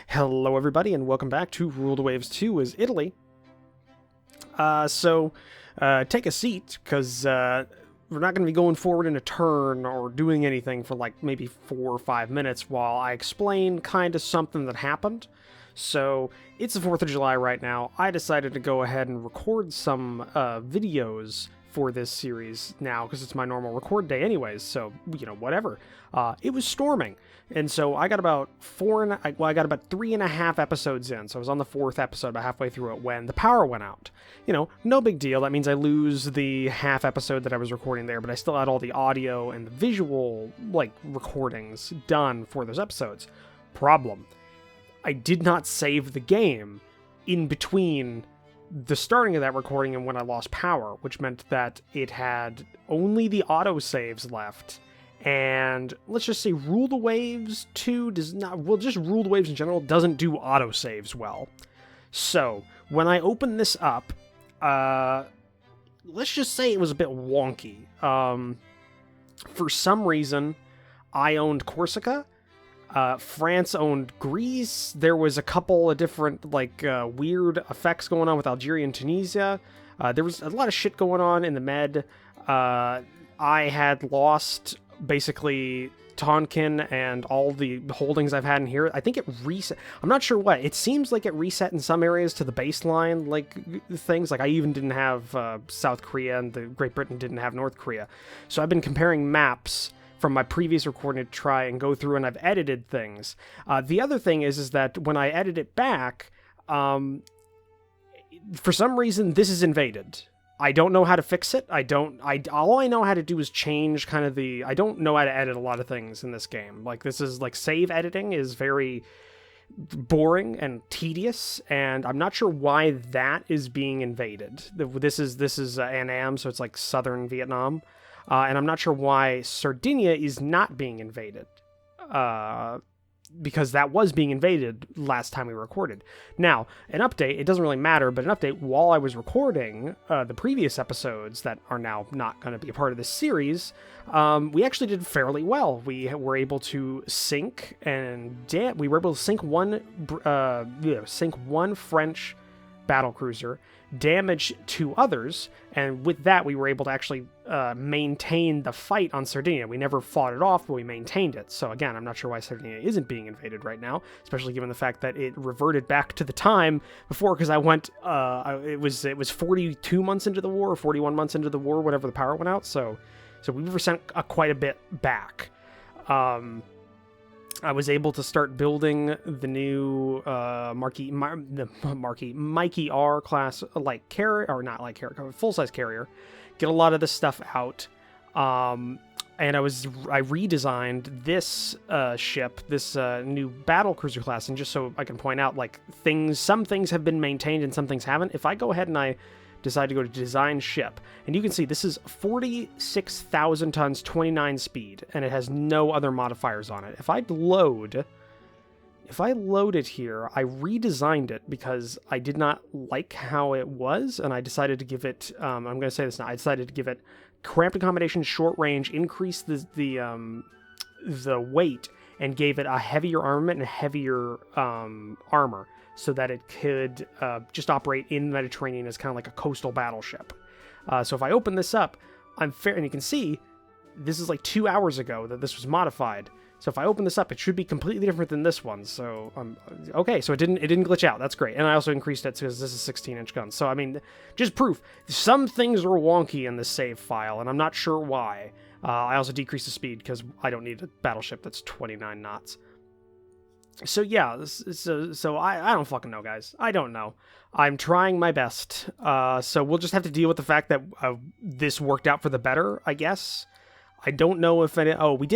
Hello everybody and welcome back to Rule the Waves 2 is Italy. Take a seat, because we're not going to be going forward in a turn or doing anything for like maybe 4 or 5 minutes while I explain kind of something that happened. So, it's the 4th of July right now. I decided to go ahead and record some videos for this series now, because it's my normal record day anyways, so, whatever. It was storming, and so I got about 3.5 episodes in, so I was on the 4th episode, about halfway through it, when the power went out. No big deal. That means I lose the half episode that I was recording there, but I still had all the audio and the visual, recordings done for those episodes. Problem: I did not save the game in between the starting of that recording and when I lost power, which meant that it had only the autosaves left. And let's just say Rule the Waves 2 does not, well, just Rule the Waves in general doesn't do autosaves well. So, when I open this up, let's just say it was a bit wonky. For some reason, I owned Corsica. France owned Greece. There was a couple of different, weird effects going on with Algeria and Tunisia. There was a lot of shit going on in the Med. I had lost, basically, Tonkin and all the holdings I've had in here. I think it reset. I'm not sure what. It seems like it reset in some areas to the baseline, things. I even didn't have South Korea, and Great Britain didn't have North Korea. So I've been comparing maps from my previous recording to try and go through, and I've edited things. The other thing is that when I edit it back, for some reason this is invaded. I don't know how to fix it. All I know how to do is change kind of I don't know how to edit a lot of things in this game. This is, save editing is very boring and tedious, and I'm not sure why that is being invaded. This is Annam, so it's southern Vietnam. And I'm not sure why Sardinia is not being invaded, because that was being invaded last time we recorded. Now, an update, it doesn't really matter, but an update, while I was recording the previous episodes that are now not going to be a part of this series, we actually did fairly well. We were able to sink, one French battlecruiser, damage 2 others, and with that we were able to actually maintain the fight on Sardinia. We never fought it off, but we maintained it. So again, I'm not sure why Sardinia isn't being invaded right now, especially given the fact that it reverted back to the time before, because I went, it was 42 months into the war, or 41 months into the war, whenever the power went out, so we were sent quite a bit back. I was able to start building the new Mikey R class carrier, or not carrier, full-size carrier. Get a lot of this stuff out, and I redesigned this ship, this new battle cruiser class, and just so I can point out, some things have been maintained and some things haven't. If I go ahead and I decide to go to design ship, and you can see this is 46,000 tons, 29 speed, and it has no other modifiers on it. If I load it here, I redesigned it because I did not like how it was, and I decided to give it, I'm going to say this now, I decided to give it cramped accommodation, short range, increase the weight, and gave it a heavier armament and heavier armor, so that it could just operate in the Mediterranean as kind of like a coastal battleship. So if I open this up, and you can see, this is 2 hours ago that this was modified. So if I open this up, it should be completely different than this one. So, okay, so it didn't glitch out. That's great. And I also increased it because this is 16-inch guns. So, I mean, just proof. Some things are wonky in this save file, and I'm not sure why. I also decreased the speed because I don't need a battleship that's 29 knots. So yeah, so I don't fucking know, guys. I don't know. I'm trying my best. So we'll just have to deal with the fact that this worked out for the better, I guess. I don't know if any... Oh, we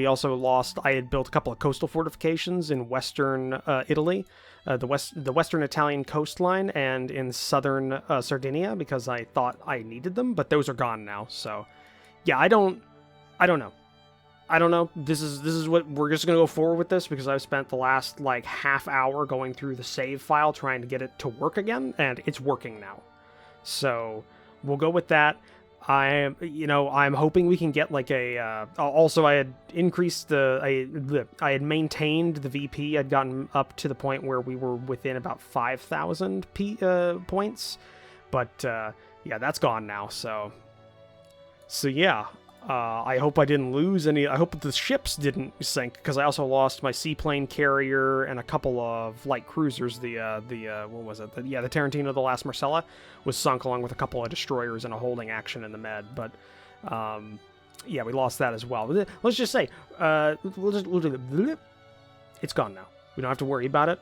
also lost... I had built a couple of coastal fortifications in western Italy, the western Italian coastline, and in southern Sardinia, because I thought I needed them, but those are gone now. So yeah, I don't know. I don't know. This is what we're just going to go forward with this, because I've spent the last half hour going through the save file trying to get it to work again, and it's working now. So we'll go with that. I'm hoping we can get like a. Also, I had increased I had maintained the VP. I'd gotten up to the point where we were within about 5,000 points, but yeah, that's gone now. So yeah. I hope I didn't lose any. I hope the ships didn't sink, because I also lost my seaplane carrier and a couple of light cruisers. What was it? The Tarantino, the last Marcella, was sunk along with a couple of destroyers in a holding action in the Med. But yeah, we lost that as well. Let's just say it's gone now. We don't have to worry about it.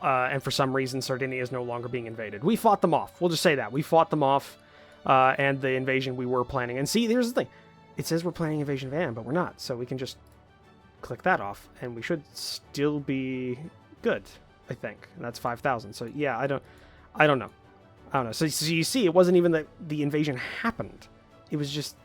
And for some reason, Sardinia is no longer being invaded. We fought them off. We'll just say that we fought them off. And the invasion we were planning. And see, here's the thing. It says we're planning invasion of Anne, but we're not. So we can just click that off, and we should still be good, I think. And that's 5,000. So yeah, I don't know. So you see, it wasn't even that the invasion happened. It was just,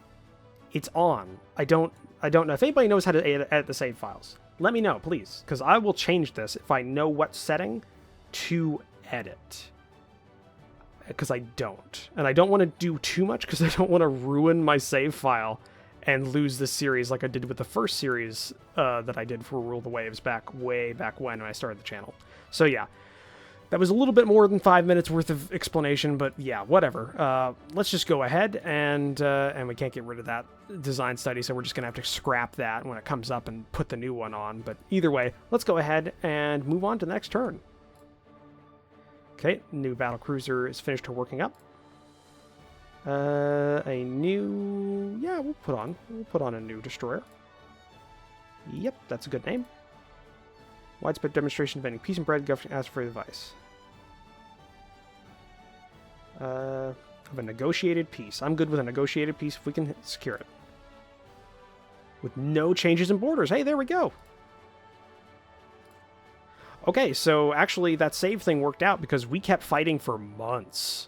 it's on. I don't know. If anybody knows how to edit the save files, let me know, please. Because I will change this if I know what setting to edit. Because I don't. And I don't want to do too much, because I don't want to ruin my save file and lose this series like I did with the first series that I did for Rule the Waves way back when I started the channel. So yeah, that was a little bit more than 5 minutes worth of explanation, but yeah, whatever. Let's just go ahead, and we can't get rid of that design study, so we're just going to have to scrap that when it comes up and put the new one on. But either way, let's go ahead and move on to the next turn. Okay, new battle cruiser is finished her working up. We'll put on a new destroyer. Yep, that's a good name. Widespread demonstration of ending peace and bread. Government asks for advice. Of a negotiated peace. I'm good with a negotiated peace if we can secure it. With no changes in borders. Hey, there we go. Okay, so actually that save thing worked out because we kept fighting for months.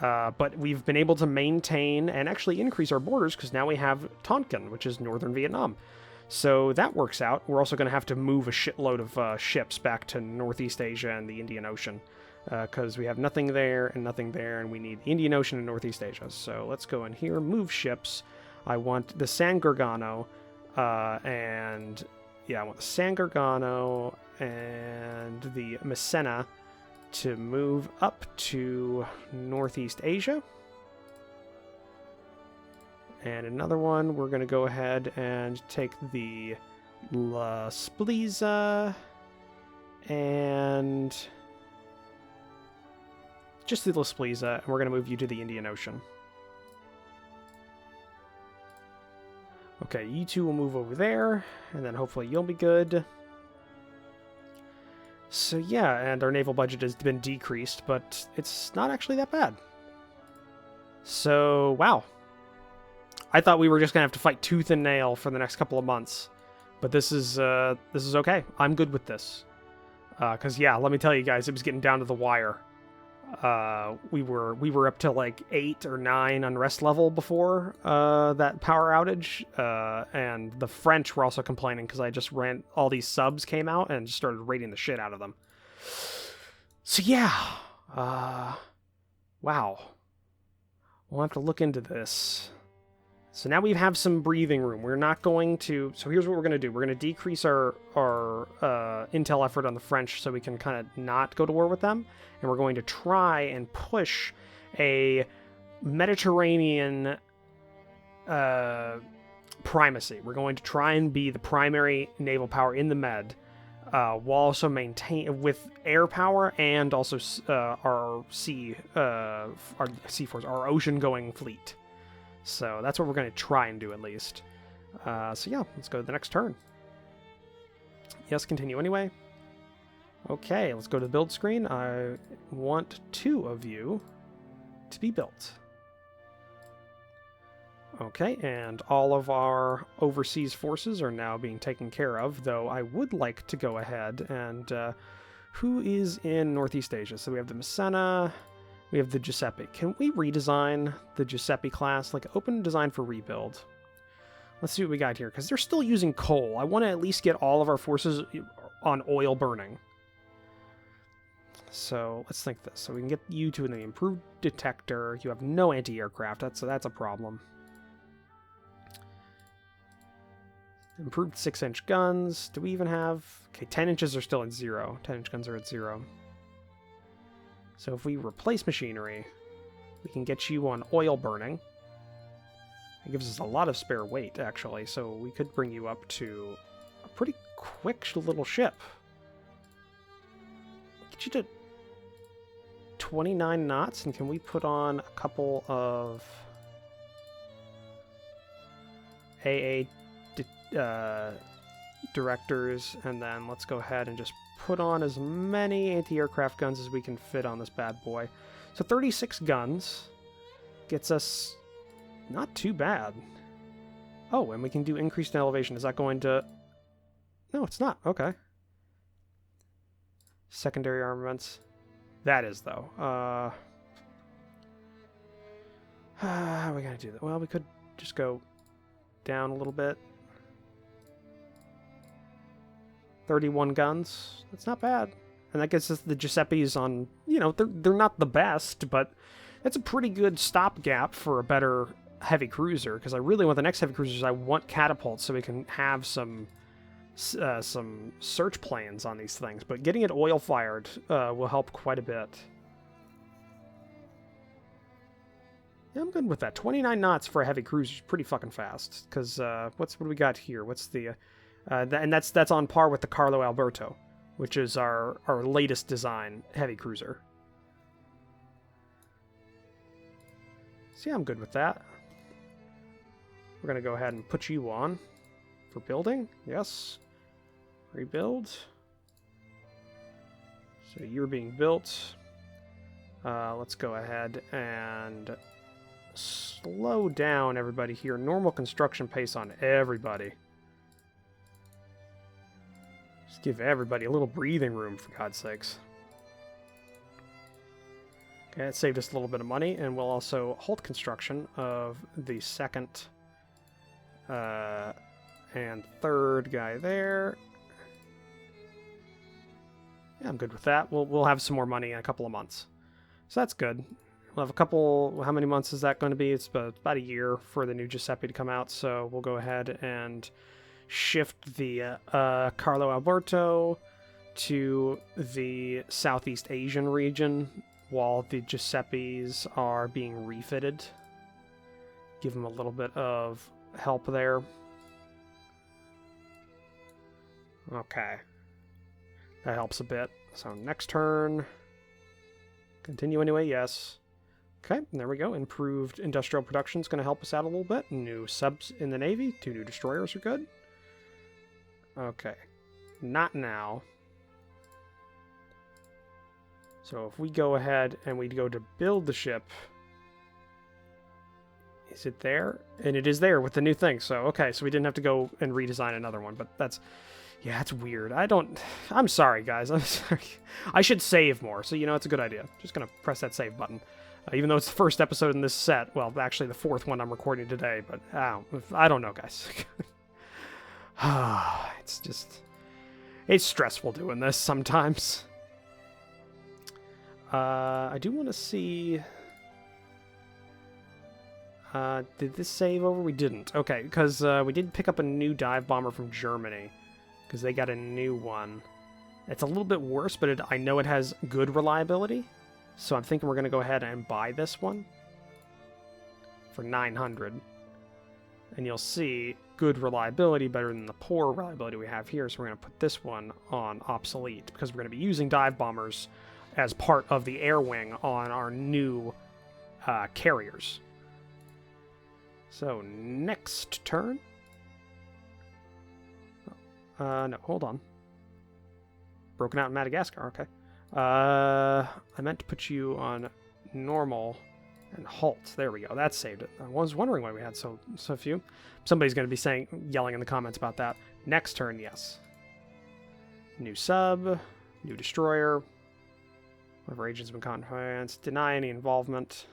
But we've been able to maintain and actually increase our borders because now we have Tonkin, which is northern Vietnam. So that works out. We're also going to have to move a shitload of ships back to Northeast Asia and the Indian Ocean because we have nothing there, and we need the Indian Ocean and Northeast Asia. So let's go in here, move ships. I want the San Gargano, I want the San Gargano and the Messena to move up to Northeast Asia. And another one, we're going to go ahead and take the La Spliza and just the La Spliza, and we're going to move you to the Indian Ocean. Okay, you two will move over there, and then hopefully you'll be good. So yeah, and our naval budget has been decreased, but it's not actually that bad. So, wow. I thought we were just going to have to fight tooth and nail for the next couple of months. But this is okay. I'm good with this. Because, yeah, let me tell you guys, it was getting down to the wire. We were up to like 8 or 9 unrest level before that power outage, and the French were also complaining because I just ran all these subs came out and just started raiding the shit out of them. So yeah, wow, we'll have to look into this. So now we have some breathing room. We're not going to... So here's what we're going to do. We're going to decrease our intel effort on the French so we can kind of not go to war with them. And we're going to try and push a Mediterranean primacy. We're going to try and be the primary naval power in the Med, while also maintain with air power and also our sea force, our ocean-going fleet. So that's what we're going to try and do, at least. So yeah, let's go to the next turn. Yes, continue anyway. Okay, let's go to the build screen. I want 2 of you to be built. Okay, and all of our overseas forces are now being taken care of, though I would like to go ahead and... who is in Northeast Asia? So we have the Messena... We have the Giuseppe. Can we redesign the Giuseppe class? Like, open design for rebuild. Let's see what we got here, because they're still using coal. I want to at least get all of our forces on oil burning. So let's think this. So we can get you to the improved detector. You have no anti-aircraft. That's a problem. Improved 6-inch guns. Do we even have... Okay, 10 inches are still at 0. 10-inch guns are at 0. So if we replace machinery, we can get you on oil burning. It gives us a lot of spare weight, actually. So we could bring you up to a pretty quick little ship. Get you to 29 knots, and can we put on a couple of AA directors, and then let's go ahead and just put on as many anti-aircraft guns as we can fit on this bad boy. So 36 guns gets us not too bad. Oh, and we can do increased elevation. Is that going to... No, it's not. Okay. Secondary armaments. That is, though. How are we going to do that? Well, we could just go down a little bit. 31 guns. That's not bad. And that gets us the Giuseppe's on, you know, they're not the best, but that's a pretty good stopgap for a better heavy cruiser, because I really want the next heavy cruisers, I want catapults so we can have some search planes on these things. But getting it oil-fired will help quite a bit. Yeah, I'm good with that. 29 knots for a heavy cruiser is pretty fucking fast, because what do we got here? What's the... and that's on par with the Carlo Alberto, which is our latest design heavy cruiser. So yeah, I'm good with that. We're going to go ahead and put you on for building. Yes. Rebuild. So you're being built. Let's go ahead and slow down everybody here. Normal construction pace on everybody. Give everybody a little breathing room, for God's sakes. Okay, it saved us a little bit of money, and we'll also halt construction of the second and third guy there. Yeah, I'm good with that. We'll have some more money in a couple of months. So that's good. We'll have a couple... How many months is that going to be? It's about a year for the new Giuseppe to come out, so we'll go ahead and shift the Carlo Alberto to the Southeast Asian region while the Giuseppes are being refitted. Give them a little bit of help there. Okay. That helps a bit. So next turn. Continue anyway, yes. Okay, and there we go. Improved industrial production is going to help us out a little bit. New subs in the Navy. 2 new destroyers are good. Okay. Not now. So if we go ahead and we go to build the ship... Is it there? And it is there with the new thing. So, okay, so we didn't have to go and redesign another one, but that's... Yeah, that's weird. I'm sorry, guys. I'm sorry. I should save more, so you know it's a good idea. Just gonna press that save button. Even though it's the first episode in this set. Well, actually the 4th one I'm recording today, but I don't know, guys. It's just... It's stressful doing this sometimes. I do want to see... did this save over? We didn't. Okay, because we did pick up a new dive bomber from Germany. Because they got a new one. It's a little bit worse, but I know it has good reliability. So I'm thinking we're going to go ahead and buy this one. For 900. And you'll see good reliability, better than the poor reliability we have here. So we're going to put this one on obsolete. Because we're going to be using dive bombers as part of the air wing on our new carriers. So, next turn. No, hold on. Broken out in Madagascar, okay. I meant to put you on normal and halt. There we go, that saved it. I was wondering why we had so few. Somebody's going to be yelling in the comments about that. Next turn, yes. New sub, new destroyer. One of our agents have been caught in France. Deny any involvement.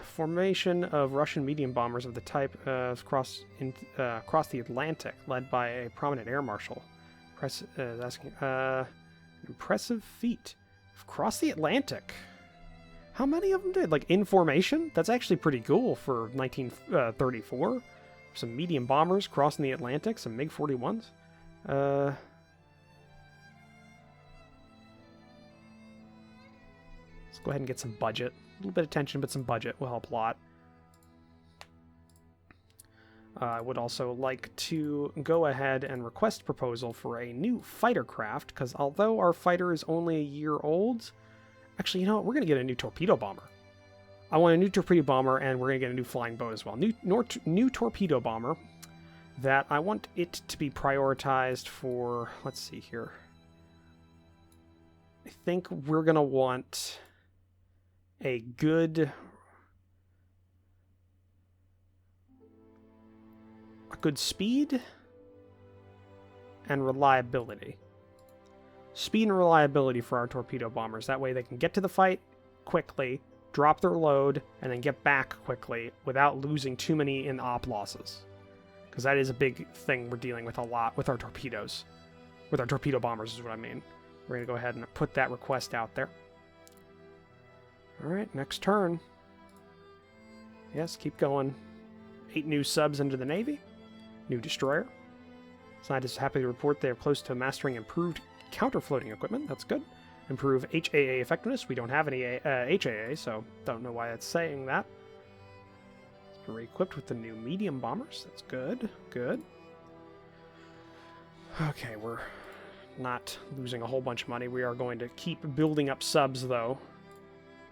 Formation of Russian medium bombers of the type across the Atlantic, led by a prominent air marshal. Press asking, Impressive feat. Across the Atlantic. How many of them did? Like, in formation? That's actually pretty cool for 1934. Some medium bombers crossing the Atlantic, some MiG-41s. Let's go ahead and get some budget. A little bit of tension, but some budget will help a lot. I would also like to go ahead and request proposal for a new fighter craft, because although our fighter is only a year old, actually, you know what? We're going to get a new torpedo bomber. I want a new torpedo bomber, and we're going to get a new flying boat as well. New torpedo bomber that I want it to be prioritized for, let's see here. I think we're going to want a good speed and reliability. Speed and reliability for our torpedo bombers. That way they can get to the fight quickly, drop their load, and then get back quickly without losing too many in op losses. Because that is a big thing we're dealing with a lot with our torpedoes. With our torpedo bombers is what I mean. We're going to go ahead and put that request out there. Alright, next turn. Yes, keep going. 8 new subs into the Navy. New destroyer. Scientists happy to report they are close to mastering improved counter-floating equipment. That's good. Improve HAA effectiveness. We don't have any HAA, so don't know why it's saying that. It's been re-equipped with the new medium bombers. That's good. Good. Okay, we're not losing a whole bunch of money. We are going to keep building up subs, though,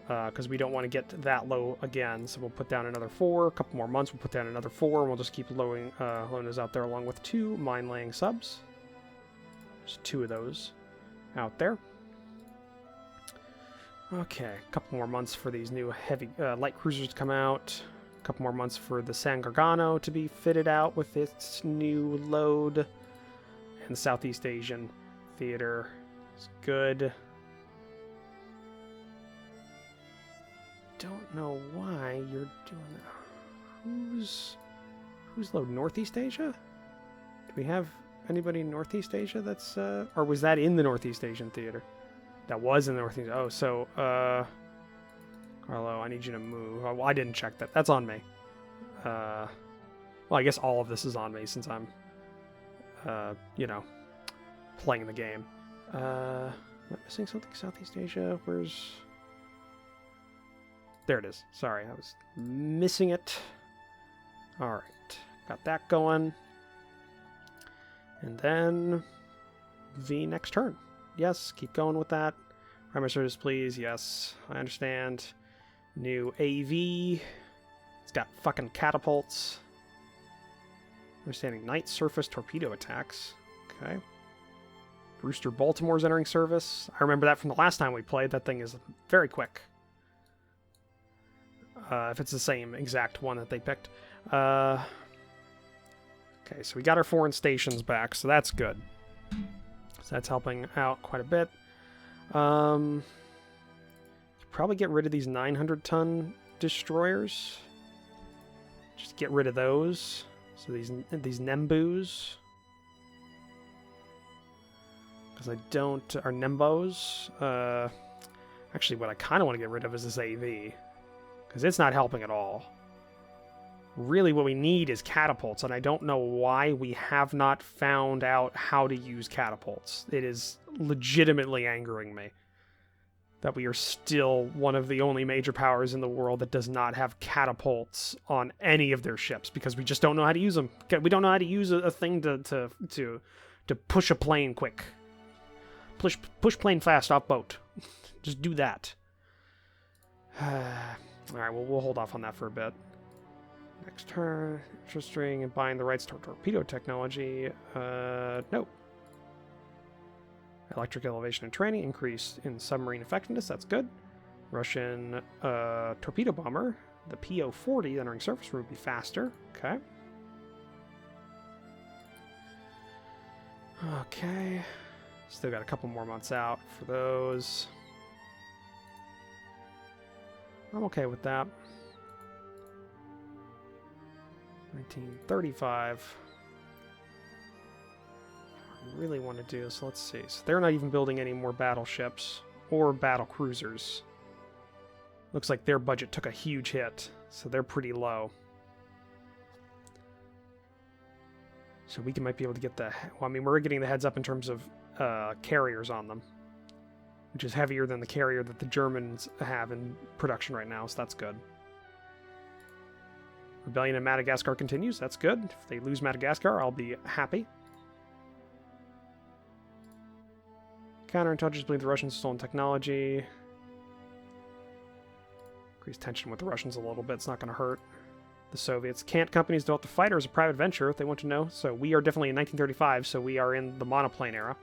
because we don't want to get that low again. So we'll put down another 4. A couple more months, we'll put down another 4, and we'll just keep loading those out there along with 2 mine-laying subs. There's 2 of those out there. Okay, a couple more months for these new heavy light cruisers to come out. A couple more months for the San Gargano to be fitted out with its new load. And the Southeast Asian Theater is good. Don't know why you're doing that. Who's low? Northeast Asia? Do we have anybody in Northeast Asia that's or was that in the Northeast Asian Theater? That was in the Northeast. Oh, so Carlo, I need you to move. Oh, well, I didn't check that. That's on me. Well, I guess all of this is on me since I'm you know, playing the game. Am I missing something? Southeast Asia? Where's... There it is. Sorry, I was missing it. Alright. Got that going. And then the next turn. Yes, keep going with that. Primary service, please. Yes, I understand. New AV. It's got fucking catapults. Understanding night surface torpedo attacks. Okay. Brewster Baltimore's entering service. I remember that from the last time we played. That thing is very quick. If it's the same exact one that they picked. Okay, so we got our foreign stations back, so that's good. So that's helping out quite a bit. Probably get rid of these 900-ton destroyers. Just get rid of those. So these Nembus. Because I don't... Are Nembos. Actually, what I kind of want to get rid of is this AV. Because it's not helping at all. Really what we need is catapults, and I don't know why we have not found out how to use catapults. It is legitimately angering me that we are still one of the only major powers in the world that does not have catapults on any of their ships, because we just don't know how to use them. We don't know how to use a thing to push a plane quick. Push plane fast off boat. Just do that. Alright, well, we'll hold off on that for a bit. Next turn, registering and buying the rights to torpedo technology. No. Electric elevation and training, increase in submarine effectiveness, that's good. Russian torpedo bomber, the PO-40 entering surface route will be faster. Okay. Okay. Still got a couple more months out for those. I'm okay with that. 1935. really want to do is, let's see. So they're not even building any more battleships or battle cruisers. Looks like their budget took a huge hit, so they're pretty low. So we might be able to get the... Well, I mean, we're getting the heads up in terms of carriers on them, which is heavier than the carrier that the Germans have in production right now, so that's good. Rebellion in Madagascar continues. That's good. If they lose Madagascar, I'll be happy. Counterintelligence believe the Russians stolen technology. Increase tension with the Russians a little bit. It's not going to hurt the Soviets. Can't companies develop the fighter as a private venture if they want to know? So we are definitely in 1935, so we are in the monoplane era.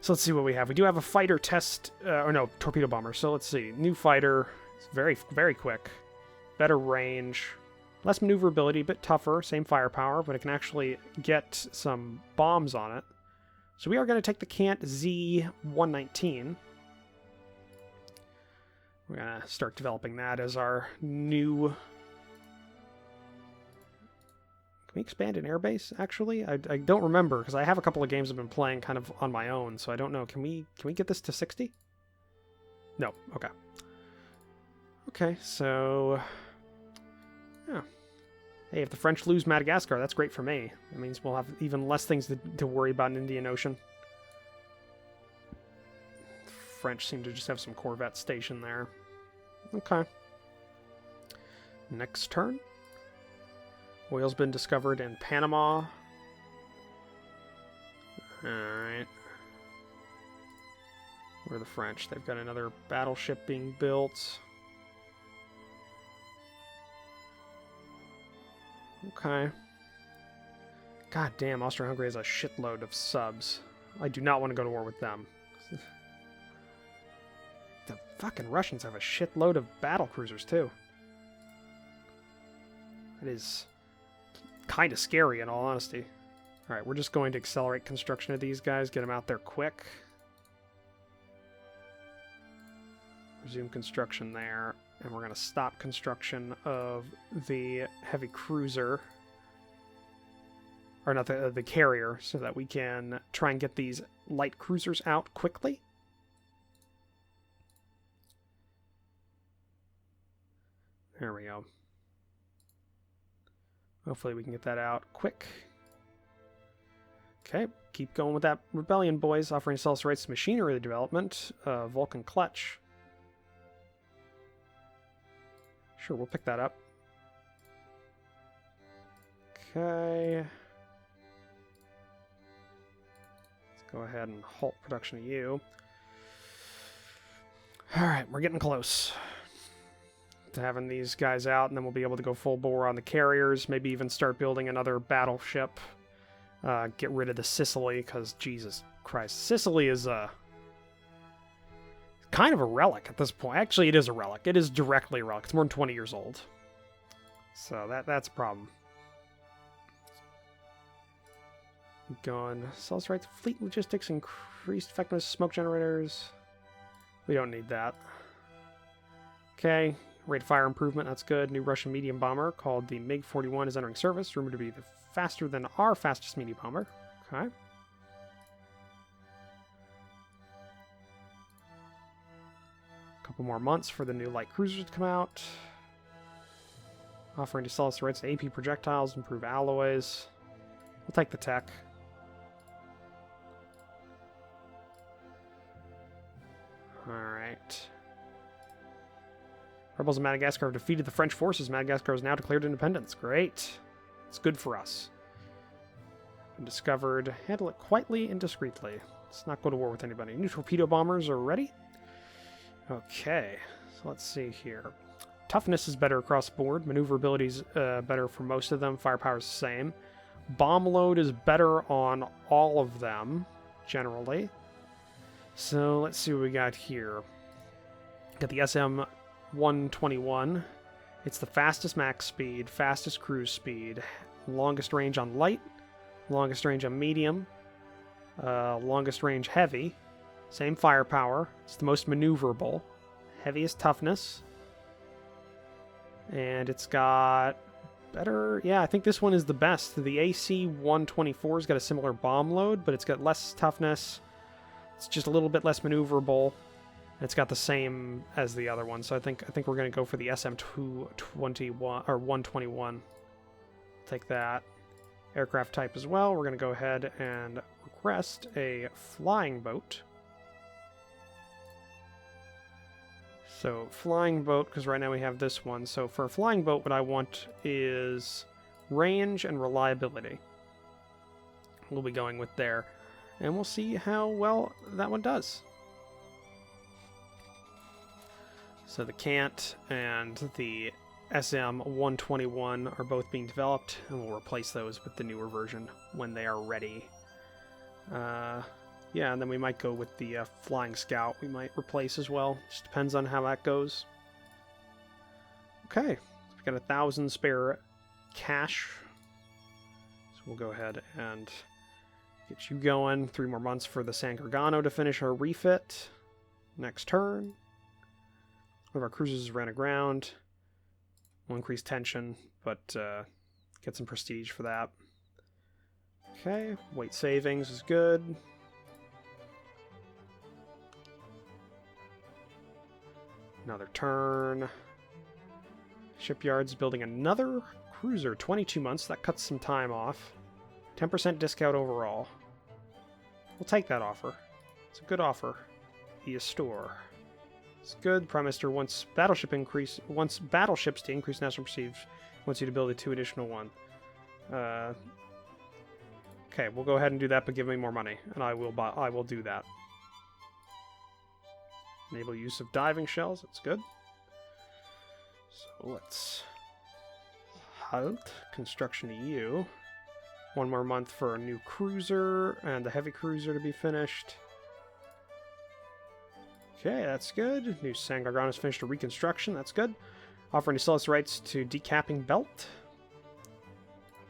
So let's see what we have. We do have a fighter test, or no, torpedo bomber. So let's see. New fighter. It's very, very quick. Better range. Less maneuverability, a bit tougher. Same firepower, but it can actually get some bombs on it. So we are going to take the Kant Z-119. We're going to start developing that as our new... Can we expand an airbase, actually? I don't remember, because I have a couple of games I've been playing kind of on my own, so I don't know. Can we get this to 60? No. Okay. Okay, so... Yeah. Hey, if the French lose Madagascar, that's great for me. That means we'll have even less things to worry about in the Indian Ocean. The French seem to just have some corvettes stationed there. Okay. Next turn. Oil's been discovered in Panama. Alright. Where are the French? They've got another battleship being built. Okay. God damn, Austria-Hungary has a shitload of subs. I do not want to go to war with them. The fucking Russians have a shitload of battle cruisers, too. It is kind of scary, in all honesty. Alright, we're just going to accelerate construction of these guys, get them out there quick. Resume construction there. And we're going to stop construction of the heavy cruiser. Or not the carrier, so that we can try and get these light cruisers out quickly. There we go. Hopefully we can get that out quick. Okay, keep going with that rebellion, boys. Offering to sell us rights to machinery development. Vulcan Clutch. Sure, we'll pick that up. Okay. Let's go ahead and halt production of you. Alright, we're getting close to having these guys out, and then we'll be able to go full bore on the carriers, maybe even start building another battleship. Get rid of the Sicily, because Jesus Christ. Sicily is kind of a relic at this point. Actually, it is a relic. It is directly a relic. It's more than 20 years old. So that's a problem. Going. Sales rights, fleet logistics, increased effectiveness, smoke generators. We don't need that. Okay. Rate of fire improvement, that's good. New Russian medium bomber called the MiG-41 is entering service. Rumored to be faster than our fastest medium bomber. Okay. Couple more months for the new light cruisers to come out. Offering to sell us the rights to AP projectiles, improve alloys. We'll take the tech. Alright. Rebels in Madagascar have defeated the French forces. Madagascar has now declared independence. Great. It's good for us. Been discovered. Handle it quietly and discreetly. Let's not go to war with anybody. New torpedo bombers are ready. Okay, so let's see here. Toughness is better across the board. Maneuverability is better for most of them. Firepower is the same. Bomb load is better on all of them, generally. So let's see what we got here. Got the SM-121. It's the fastest max speed, fastest cruise speed, longest range on light, longest range on medium, longest range heavy. Same firepower. It's the most maneuverable. Heaviest toughness. And it's got Better? Yeah, I think this one is the best. The AC-124's got a similar bomb load, but it's got less toughness. It's just a little bit less maneuverable. It's got the same as the other one, so I think we're going to go for the SM-221 or 121. Take that. Aircraft type as well. We're going to go ahead and request a flying boat. So flying boat, because right now we have this one. So for a flying boat, what I want is range and reliability. We'll be going with there. And we'll see how well that one does. So the Cant and the SM-121 are both being developed, and we'll replace those with the newer version when they are ready. Yeah, and then we might go with the Flying Scout we might replace as well. Just depends on how that goes. Okay, so we got 1,000 spare cash. So we'll go ahead and get you going. 3 more months for the San Gargano to finish our refit. Next turn. One of our cruisers ran aground. We'll increase tension, but get some prestige for that. Okay, weight savings is good. Another turn. Shipyard's building another cruiser. 22 months. That cuts some time off. 10% discount overall. We'll take that offer. It's a good offer. The store. It's good. Prime Minister wants battleships to increase national prestige. Wants you to build a 2 additional one. Okay, we'll go ahead and do that, but give me more money, and I will do that. Enable use of diving shells. That's good. So let's halt construction to you. 1 more month for a new cruiser and the heavy cruiser to be finished. Okay, that's good. New San Gargano's finished a reconstruction. That's good. Offering to sell us rights to decapping belt.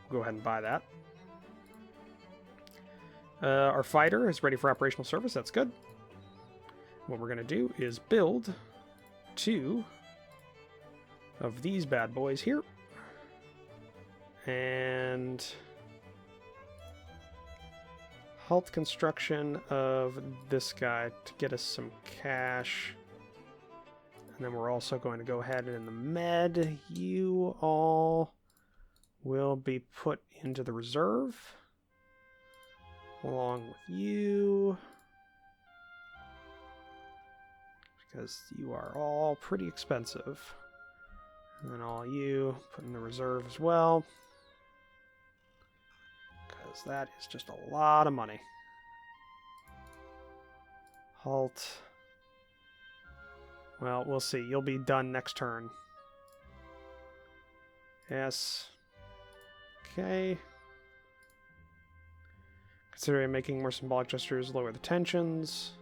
We'll go ahead and buy that. Our fighter is ready for operational service. That's good. What we're going to do is build 2 of these bad boys here. And halt construction of this guy to get us some cash. And then we're also going to go ahead and in the med, you all will be put into the reserve. Along with you. Because you are all pretty expensive. And then all you put in the reserve as well. Because that is just a lot of money. Halt. Well, we'll see. You'll be done next turn. Yes. Okay. Considering making more symbolic gestures, lower the tensions.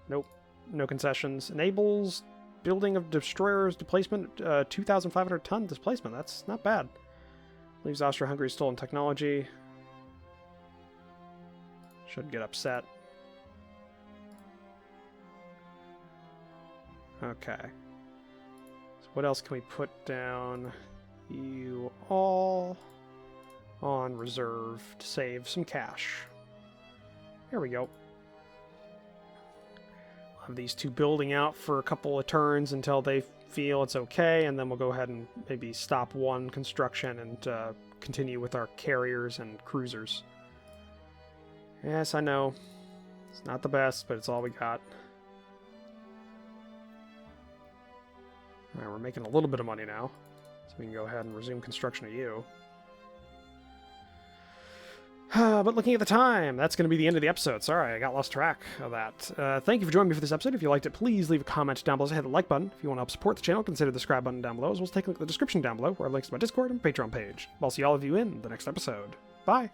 Nope. No concessions. Enables building of destroyers displacement, 2,500 ton displacement. That's not bad. Leaves Austria-Hungary's stolen technology. Should get upset. Okay. So what else can we put down? You all on reserve to save some cash. Here we go. We'll have these 2 building out for a couple of turns until they feel it's okay, and then we'll go ahead and maybe stop 1 construction and continue with our carriers and cruisers. Yes, I know. It's not the best, but it's all we got. Alright, we're making a little bit of money now, so we can go ahead and resume construction of you. But looking at the time, that's going to be the end of the episode. Sorry, I got lost track of that. Thank you for joining me for this episode. If you liked it, please leave a comment down below. Hit the like button. If you want to help support the channel, consider the subscribe button down below, as well as take a look at the description down below, where I have links to my Discord and Patreon page. I'll see all of you in the next episode. Bye!